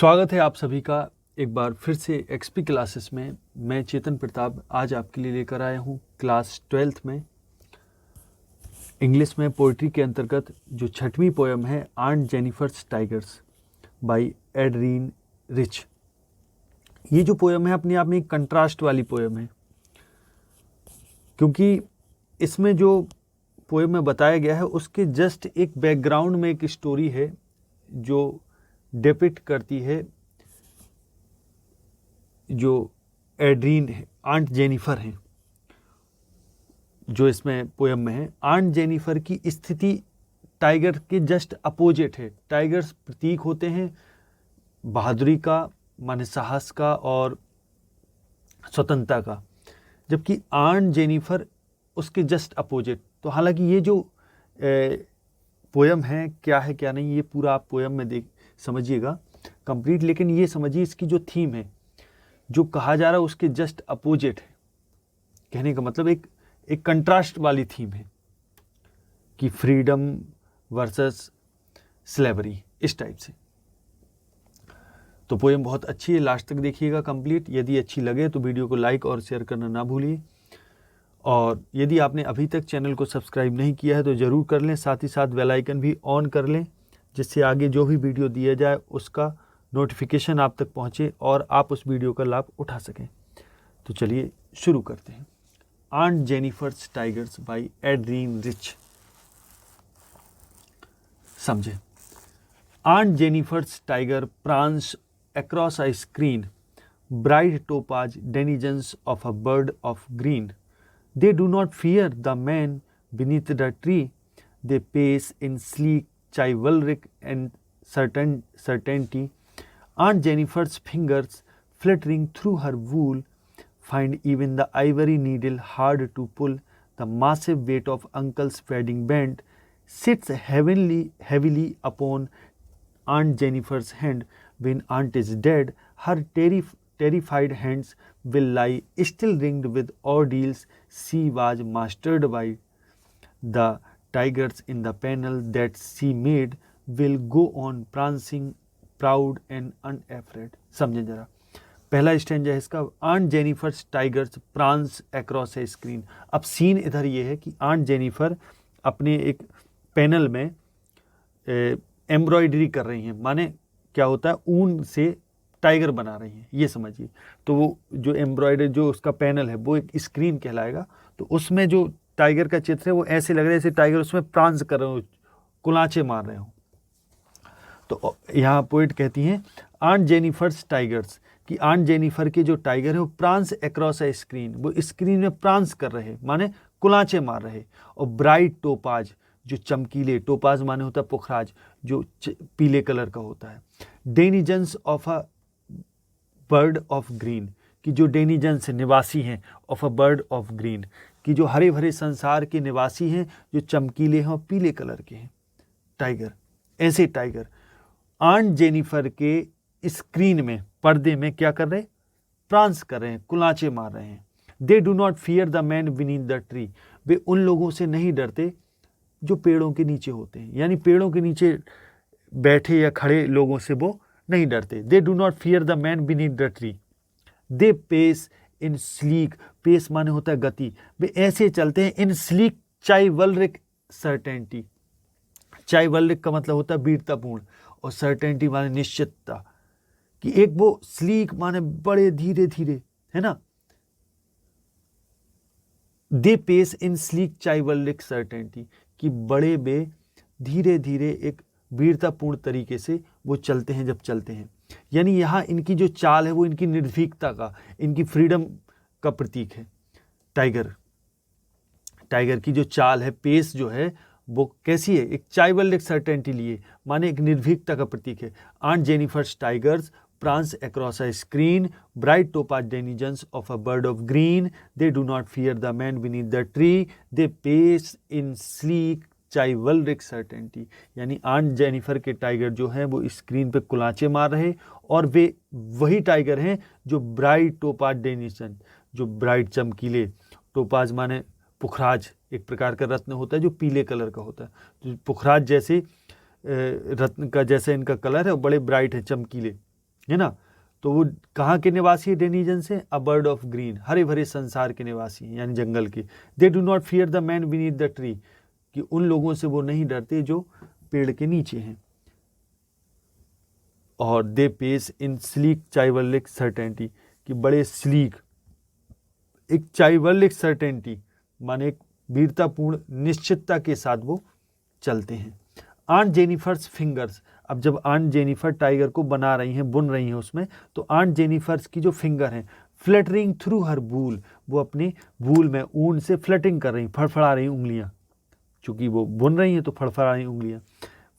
स्वागत है आप सभी का एक बार फिर से एक्सपी क्लासेस में। मैं चेतन प्रताप आज आपके लिए लेकर आया हूँ क्लास 12th में इंग्लिश में पोइट्री के अंतर्गत जो 6वीं पोएम है aunt Jennifer's tigers by Adrienne Rich. ये जो पोएम है अपने आप में एक कंट्रास्ट वाली पोएम है, क्योंकि इसमें जो पोएम में बताया गया है उसके जस्ट एक बैकग्राउंड में एक स्टोरी है जो डिपिक्ट करती है जो एड्रीन है, आंट जेनिफर हैं जो इसमें पोएम में है। आंट जेनिफर की स्थिति टाइगर के जस्ट अपोजिट है। टाइगर्स प्रतीक होते हैं बहादुरी का, माने साहस का और स्वतंत्रता का, जबकि आंट जेनिफर उसके जस्ट अपोजिट। तो हालांकि ये जो पोएम है क्या है क्या नहीं, ये पूरा आप पोएम में देख समझिएगा कंप्लीट, लेकिन ये समझिए इसकी जो थीम है, जो कहा जा रहा है उसके जस्ट अपोजिट है। कहने का मतलब एक कंट्रास्ट वाली थीम है कि फ्रीडम वर्सेस स्लेवरी, इस टाइप से। तो पोएम बहुत अच्छी है, लास्ट तक देखिएगा कंप्लीट। यदि अच्छी लगे तो वीडियो को लाइक और शेयर करना ना भूलिए, और यदि आपने अभी तक चैनल को सब्सक्राइब नहीं किया है तो ज़रूर कर लें, साथ ही साथ बेल आइकन भी ऑन कर लें, जिससे आगे जो भी वीडियो दिया जाए उसका नोटिफिकेशन आप तक पहुंचे और आप उस वीडियो का लाभ उठा सकें। तो चलिए शुरू करते हैं। Aunt Jennifer's tigers by Adrienne Rich. समझे। Aunt Jennifer's tiger prance across a screen, bright topaz denizens of a bird of green. They do not fear the man beneath the tree. They pace in sleek chivalric and certainty. Aunt Jennifer's fingers, fluttering through her wool, find even the ivory needle hard to pull. The massive weight of Uncle's wedding band sits heavily upon Aunt Jennifer's hand. When Aunt is dead, her terrified hands will lie still, ringed with ordeals she was mastered by. The tigers in the panel that she made will go on prancing, proud and unafraid. समझे जरा। पहला stanza है इसका, aunt Jennifer's tigers prance across a screen. अब scene इधर ये है कि आंट जेनिफर अपने एक पैनल में एम्ब्रॉयडरी कर रही हैं, माने क्या होता है, ऊन से टाइगर बना रही हैं, ये समझिए। तो वो जो एम्ब्रॉयडरी जो उसका पैनल है वो एक स्क्रीन कहलाएगा। तो उसमें जो टाइगर का चित्र है वो ऐसे लग रहा है जैसे टाइगर उसमें प्रांस कर रहे हो, कुलाचे मार रहे हो। तो यहाँ पोइट कहती हैं आंट जेनिफर्स टाइगर्स, कि आंट जेनिफर के जो टाइगर है वो प्रांस अक्रॉस ए स्क्रीन, वो स्क्रीन में प्रांस कर रहे, माने कुलाचे मार रहे। और ब्राइट टोपाज, जो चमकीले, टोपाज माने होता है पुखराज, जो पीले कलर का होता है। Denizens of a bird of green, कि जो डेनिजन्स निवासी हैं, of a bird of green, कि जो हरे भरे संसार के निवासी हैं, जो चमकीले हैं और पीले कलर के हैं। टाइगर, ऐसे टाइगर आंट जेनिफर के स्क्रीन में, पर्दे में क्या कर रहे हैं, प्रांस कर रहे हैं, कुलाचे मार रहे हैं। They do not fear the man beneath the tree, वे उन लोगों से नहीं डरते जो पेड़ों के नीचे होते हैं, यानी पेड़ों के नीचे बैठे या खड़े लोगों से वो नहीं डरते। They do not fear the man beneath the tree. They pace in sleek, pace माने होता है गति, वे ऐसे चलते हैं इन स्लीक चाइवलरिक सर्टेनिटी। चाइवलरिक का मतलब होता है वीरतापूर्ण, और सर्टेनिटी माने निश्चितता, कि एक वो स्लीक माने बड़े धीरे धीरे, है ना। They pace in sleek chivalric certainty, कि बड़े बे धीरे धीरे एक वीरतापूर्ण तरीके से वो चलते हैं जब चलते हैं। यानी यहाँ इनकी जो चाल है वो इनकी निर्भीकता का, इनकी फ्रीडम का प्रतीक है। टाइगर की जो चाल है, पेस जो है वो कैसी है, एक चाइवलरिक सर्टेनिटी लिए, माने एक निर्भीकता का प्रतीक है। Aunt Jennifer's tigers prance across a screen, bright topaz denizens of a bird of green. They do not fear the man beneath the tree. They pace in sleek chivalric certainty. यानी aunt Jennifer के tiger जो हैं वो screen पे कुलाचे मार रहे, और वे वही टाइगर हैं जो ब्राइट टोपाज डेनिजन, जो ब्राइट चमकीले, टोपाज माने पुखराज, एक प्रकार का रत्न होता है जो पीले कलर का होता है। तो पुखराज जैसे रत्न का जैसे इनका कलर है, बड़े ब्राइट है, चमकीले, है ना। तो वो कहाँ के निवासी है डेनिजन से? अ बर्ड ऑफ ग्रीन, हरे भरे संसार के निवासी हैं, यानी जंगल के। दे do not fear the man beneath the tree, कि उन लोगों से वो नहीं डरते जो पेड़ के नीचे हैं। और they pace in sleek chivalric certainty, कि बड़े स्लीक, एक चाइवलिक सर्टेनिटी माने एक वीरतापूर्ण निश्चितता के साथ वो चलते हैं। आंट जेनिफर्स फिंगर्स, अब जब आंट जेनिफर टाइगर को बना रही हैं, बुन रही हैं उसमें, तो आंट जेनिफर्स की जो फिंगर हैं, फ्लटरिंग थ्रू हर वूल, वो अपने वूल में ऊन से फ्लटिंग कर रही, फड़फड़ा रही उंगलियां, चूंकि वो बुन रही हैं तो फड़फड़ा रही उंगलियां।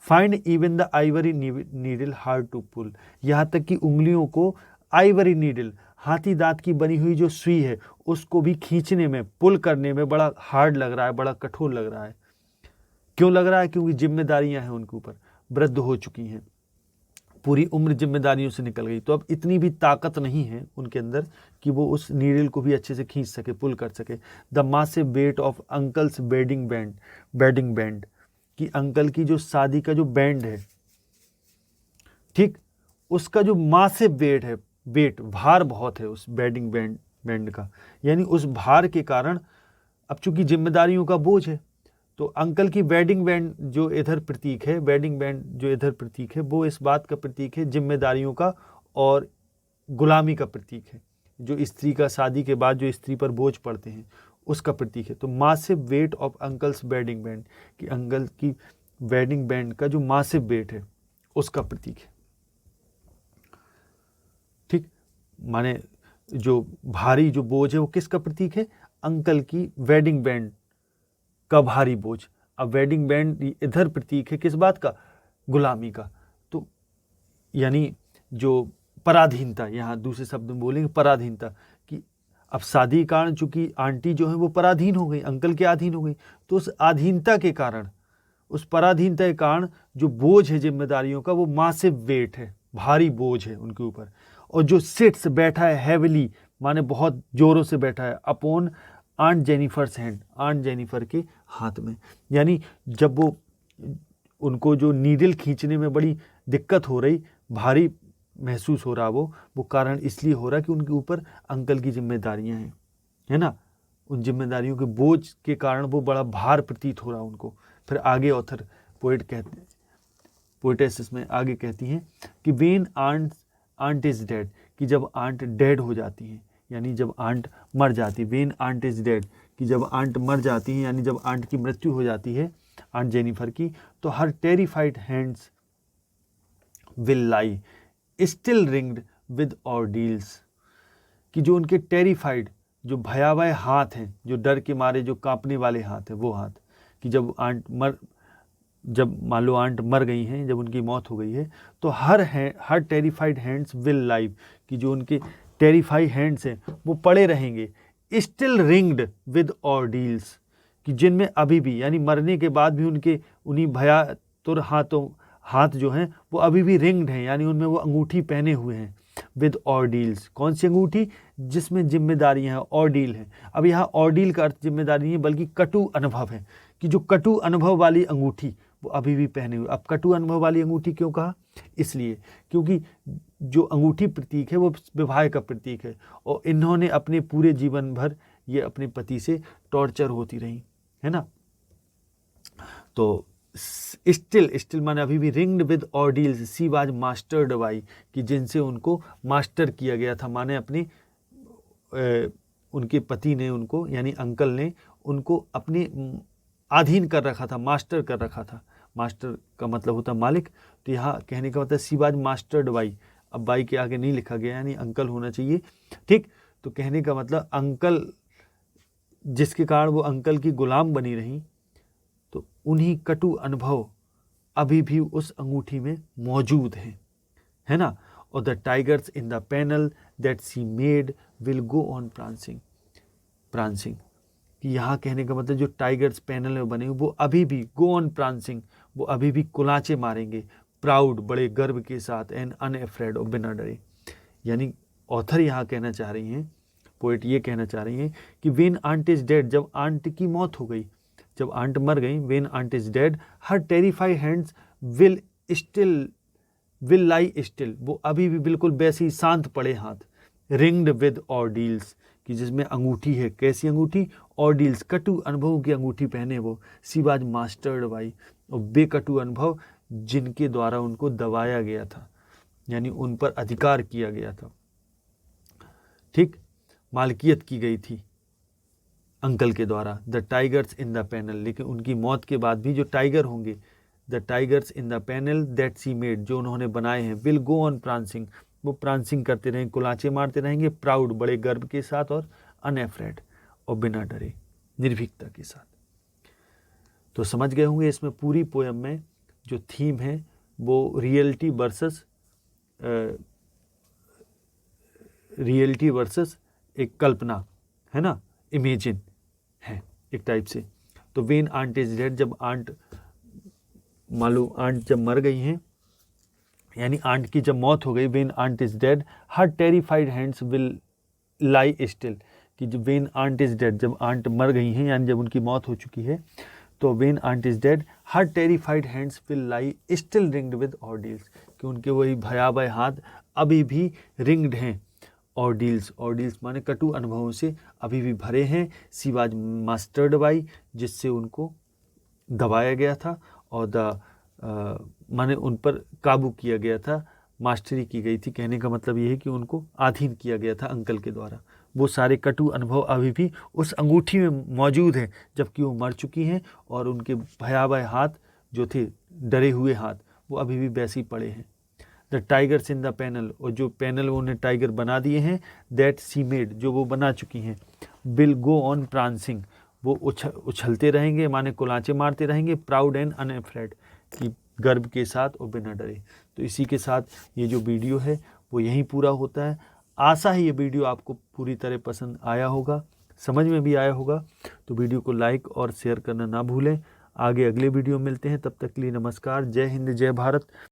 Find even the ivory needle hard to pull, यहाँ तक कि उंगलियों को आइवरी नीडल, हाथी दांत की बनी हुई जो सुई है, उसको भी खींचने में, पुल करने में बड़ा हार्ड लग रहा है, बड़ा कठोर लग रहा है। क्यों लग रहा है? क्योंकि जिम्मेदारियां हैं उनके ऊपर, वृद्ध हो चुकी हैं, पूरी उम्र जिम्मेदारियों से निकल गई, तो अब इतनी भी ताकत नहीं है उनके अंदर कि वो उस नीडल को भी अच्छे से खींच सके, पुल कर सके। The massive weight of uncle's wedding band, कि अंकल की जो शादी का जो बैंड है, ठीक, उसका जो मासिव वेट है, वेट भार बहुत है उस बेडिंग बैंड का, यानी उस भार के कारण अब चूंकि जिम्मेदारियों का बोझ है, तो अंकल की वेडिंग बैंड जो इधर प्रतीक है, वेडिंग बैंड जो इधर प्रतीक है, वो इस बात का प्रतीक है, जिम्मेदारियों का और गुलामी का प्रतीक है। जो स्त्री का शादी के बाद जो स्त्री पर बोझ पड़ते हैं उसका प्रतीक है। तो massive weight of uncle's wedding band, कि अंकल की वेडिंग बैंड का जो मासिव वेट है उसका प्रतीक है। ठीक, माने जो भारी जो बोझ है वो किसका प्रतीक है? अंकल की वेडिंग बैंड का भारी बोझ। अब वेडिंग बैंड इधर प्रतीक है किस बात का? गुलामी का। तो यानी जो पराधीनता, यहाँ दूसरे शब्द में बोलेंगे पराधीनता, कि अब शादी के कारण चूंकि आंटी जो है वो पराधीन हो गई, अंकल के अधीन हो गई, तो उस अधीनता के कारण, उस पराधीनता के कारण जो बोझ है जिम्मेदारियों का, वो मासिव वेट है, भारी बोझ है उनके ऊपर। और जो सिट्स बैठा है हैविली, माने बहुत जोरों से बैठा है, upon aunt Jennifer's hand, aunt Jennifer के हाथ में। यानी जब वो उनको जो नीडल खींचने में बड़ी दिक्कत हो रही, भारी महसूस हो रहा, वो कारण इसलिए हो रहा कि उनके ऊपर अंकल की जिम्मेदारियां हैं, है ना। उन जिम्मेदारियों के बोझ के कारण वो बड़ा भार प्रतीत हो रहा उनको। फिर आगे ऑथर पोएटेस में आगे कहती हैं कि वेन आंट इज डेड, कि जब आंट डेड हो जाती हैं, यानी जब आंट मर जाती, वेन आंट इज डेड, कि जब आंट मर जाती हैं, यानी जब आंट की मृत्यु हो जाती है, आंट जेनिफर की, तो हर terrified hands will lie still ringed with ordeals, कि जो उनके टेरिफाइड, जो भयावह हाथ हैं, जो डर के मारे जो कांपने वाले हाथ हैं, वो हाथ, कि जब मान लो आंट मर गई हैं, जब उनकी मौत हो गई है, तो हर टेरिफाइड हैंड्स विल लाइव, कि जो उनके टेरिफाइड हैंड्स हैं वो पड़े रहेंगे, स्टिल रिंग्ड विद ऑर्डील्स, कि जिनमें अभी भी, यानी मरने के बाद भी उनके उन्हीं भयातुर हाथ जो हैं वो अभी भी रिंग्ड हैं, यानी उनमें वो अंगूठी पहने हुए हैं, विद ऑर्डील्स। कौन सी अंगूठी? जिसमें जिम्मेदारियां हैं, ऑर्डील है। अब यहाँ ऑर्डील का अर्थ जिम्मेदारी नहीं बल्कि कटु अनुभव है, कि जो कटु अनुभव वाली अंगूठी वो अभी भी पहने हुए। अब कटु अनुभव वाली अंगूठी क्यों कहा? इसलिए क्योंकि जो अंगूठी प्रतीक है वो विवाह का प्रतीक है, और इन्होंने अपने पूरे जीवन भर ये अपने पति से टॉर्चर होती रही, है ना। तो स्टिल माने अभी भी, ringed with ordeals she was mastered by, कि जिनसे उनको मास्टर किया गया था, माने अपने उनके पति ने उनको, यानी अंकल ने उनको अपने अधीन कर रखा था, मास्टर कर रखा था। मास्टर का मतलब होता मालिक, तो यहाँ कहने का मतलब सी वाज मास्टर्ड बाई, अब बाई के आगे नहीं लिखा गया, यानी अंकल होना चाहिए, ठीक। तो कहने का मतलब अंकल, जिसके कारण वो अंकल की गुलाम बनी रही, तो उन्हीं कटु अनुभव अभी भी उस अंगूठी में मौजूद हैं, है ना। और the tigers in the panel that C made will go on prancing, कि यहाँ कहने का मतलब जो टाइगर्स पैनल में बने वो अभी भी गो ऑन प्रांसिंग, वो अभी भी कुलाचे मारेंगे, प्राउड, बड़े गर्व के साथ, एंड अनअफ्रेड, और बिना डरे। यानी ऑथर यहाँ कहना चाह रही हैं, पोएट ये कहना चाह रही हैं कि वेन आंट इज डेड, जब आंट की मौत हो गई, जब आंट मर गई, when aunt is dead her terrified hands will still will lie still, वो अभी भी बिल्कुल वैसे ही शांत पड़े हाथ, रिंग्ड विद ऑर्डील्स, कि जिसमें अंगूठी है, कैसी अंगूठी, ऑर्डील्स, कटु अनुभव की अंगूठी पहने वो, सी वाज मास्टर्ड बाई, और बेकटु अनुभव जिनके द्वारा उनको दबाया गया था, यानी उन पर अधिकार किया गया था, ठीक, मालकियत की गई थी अंकल के द्वारा। The tigers in the panel, लेकिन उनकी मौत के बाद भी जो टाइगर होंगे, the tigers in the panel that C made, जो उन्होंने बनाए हैं, विल गो ऑन प्रांसिंग, वो प्रांसिंग करते रहेंगे, कुलाचे मारते रहेंगे, प्राउड, बड़े गर्व के साथ, और अनएफ्रेड, और बिना डरे, निर्भीकता के साथ। तो समझ गए होंगे इसमें पूरी पोयम में जो थीम है वो रियलिटी वर्सेस एक कल्पना है ना, इमेजिन है एक टाइप से। तो वेन आंट इज डेड, जब आंट, मालूम आंट जब मर गई हैं, यानी आंट की जब मौत हो गई, when aunt is dead her terrified hands will lie still, कि जब वेन आंट इज डेड, जब आंट मर गई हैं, यानी जब उनकी मौत हो चुकी है, तो when aunt is dead her terrified hands will lie still ringed with ordeals, कि उनके वही भयावह हाथ अभी भी रिंग्ड हैं, ऑर्डील्स, ऑर्डील्स माने कटु अनुभवों से अभी भी भरे हैं, सी वाज मास्टर्ड बाई, जिससे उनको दबाया गया था, और माने उन पर काबू किया गया था, मास्टरी की गई थी, कहने का मतलब ये है कि उनको अधीन किया गया था अंकल के द्वारा। वो सारे कटु अनुभव अभी भी उस अंगूठी में मौजूद हैं, जबकि वो मर चुकी हैं, और उनके भयावह हाथ जो थे, डरे हुए हाथ, वो अभी भी वैसे ही पड़े हैं। The tigers in the panel, और जो पैनल उन्हें टाइगर बना दिए हैं, दैट सी मेड, जो वो बना चुकी हैं, विल गो ऑन प्रांसिंग, वो उछलते रहेंगे, माने कुलाचे मारते रहेंगे, प्राउड एंड अनएफ्रेड, कि गर्व के साथ और बिना डरे। तो इसी के साथ ये जो वीडियो है वो यहीं पूरा होता है। आशा है ये वीडियो आपको पूरी तरह पसंद आया होगा, समझ में भी आया होगा। तो वीडियो को लाइक और शेयर करना ना भूलें। आगे अगले वीडियो मिलते हैं, तब तक के लिए नमस्कार, जय हिंद, जय भारत।